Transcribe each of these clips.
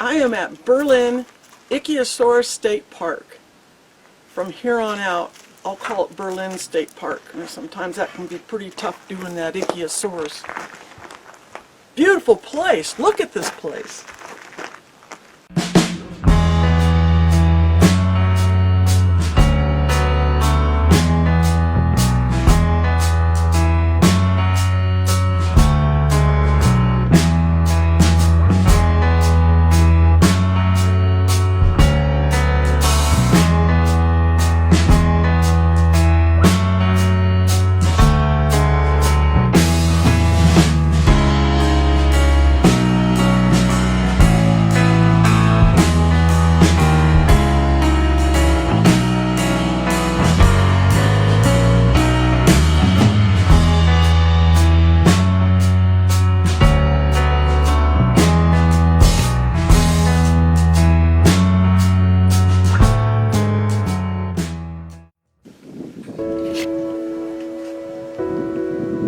I am at Berlin-Ichthyosaur State Park. From here on out, I'll call it Berlin State Park. And sometimes that can be pretty tough doing that Ichthyosaurus. Beautiful place. Look at this place.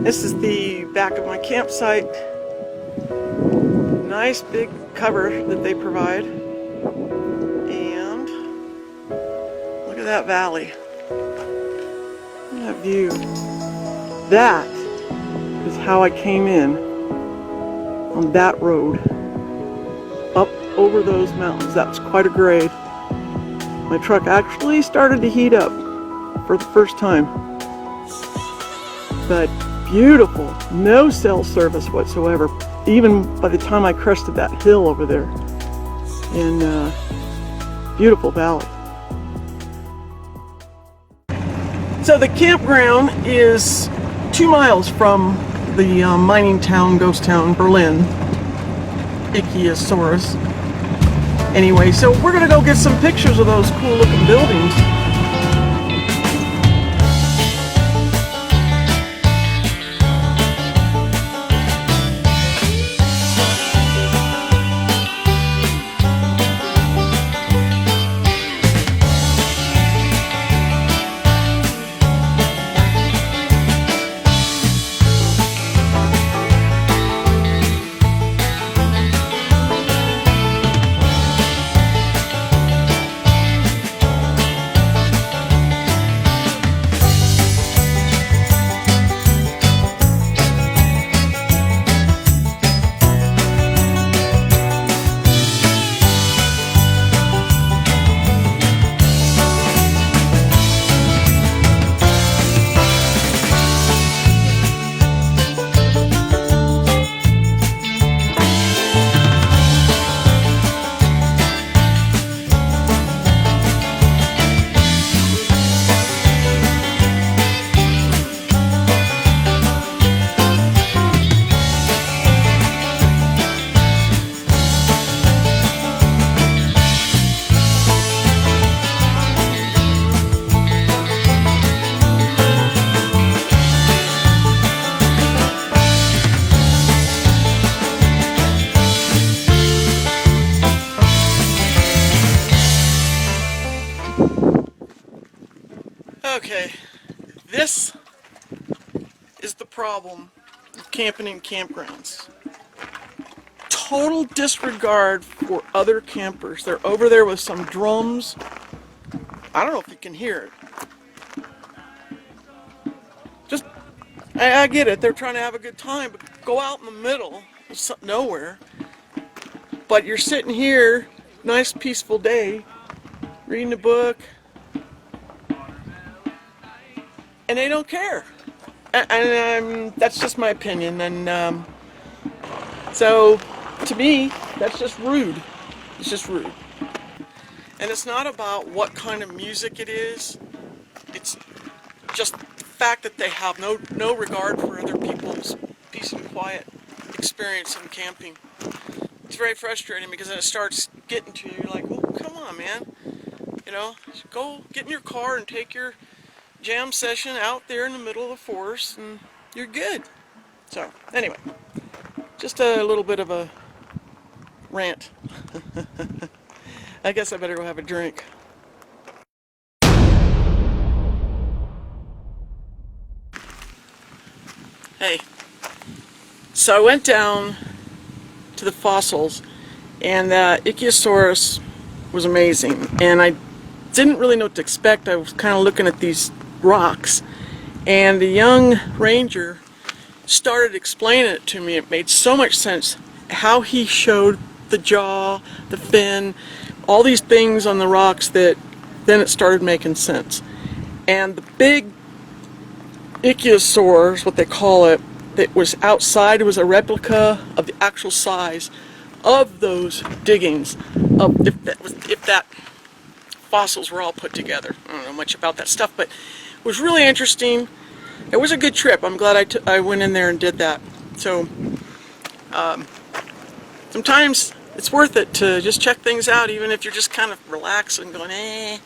This is the back of my campsite. Nice big cover that they provide. And look at that valley. Look at that view. That is how I came in on that road. Up over those mountains. That was quite a grade. My truck actually started to heat up for the first time. But beautiful, no cell service whatsoever, even by the time I crested that hill over there. And beautiful valley. So the campground is 2 miles from the mining town, ghost town, Berlin-Ichthyosaurus. Anyway, so we're gonna go get some pictures of those cool looking buildings. Okay, this is the problem with camping in campgrounds. Total disregard for other campers. They're over there with some drums. I don't know if you can hear it. Just, I get it, they're trying to have a good time, but go out in the middle of nowhere. But you're sitting here, nice peaceful day, reading a book, and they don't care. And that's just my opinion. And so, to me, that's just rude. It's just rude. And it's not about what kind of music it is. It's just the fact that they have no regard for other people's peace and quiet experience in camping. It's very frustrating because then it starts getting to you. You're like, well, come on, man. You know, go get in your car and take your jam session out there in the middle of the forest and you're good. So, anyway, just a little bit of a rant. I guess I better go have a drink. Hey, so I went down to the fossils And Ichthyosaurus was amazing. And I didn't really know what to expect. I was kind of looking at these rocks, and the young ranger started explaining it to me. It made so much sense how he showed the jaw, the fin, all these things on the rocks, that then it started making sense. And the big Ichthyosaur is what they call it, that was outside, it was a replica of the actual size of those diggings, of if that fossils were all put together. I don't know much about that stuff, but it was really interesting. It was a good trip. I'm glad I went in there and did that. So sometimes it's worth it to just check things out, even if you're just kind of relaxed and going, eh.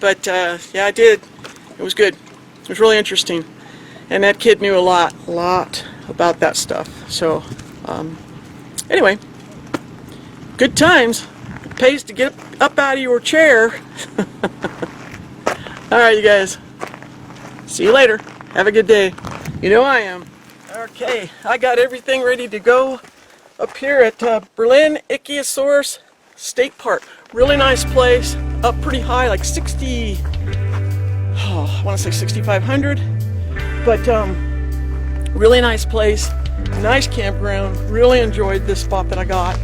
But yeah, I did. It was good. It was really interesting. And that kid knew a lot about that stuff. So anyway, good times. It pays to get up out of your chair. Alright, you guys. See you later. Have a good day. You know I am. Okay, I got everything ready to go up here at Berlin-Ichthyosaur State Park. Really nice place. Up pretty high, like 60... I want to say 6,500. But really nice place. Nice campground. Really enjoyed this spot that I got.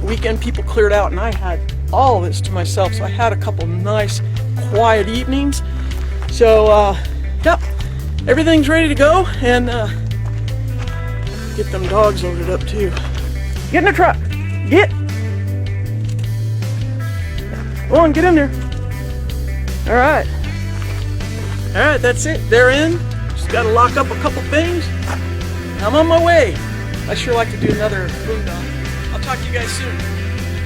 Weekend people cleared out and I had all this to myself. So I had a couple nice quiet evenings. So yep, everything's ready to go, and get them dogs loaded up too. Get in the truck. Get. Go on, get in there. All right. All right, that's it. They're in. Just got to lock up a couple things. I'm on my way. I sure like to do another boondock. I'll talk to you guys soon.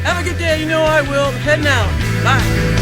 Have a good day. You know I will. I'm heading out. Bye.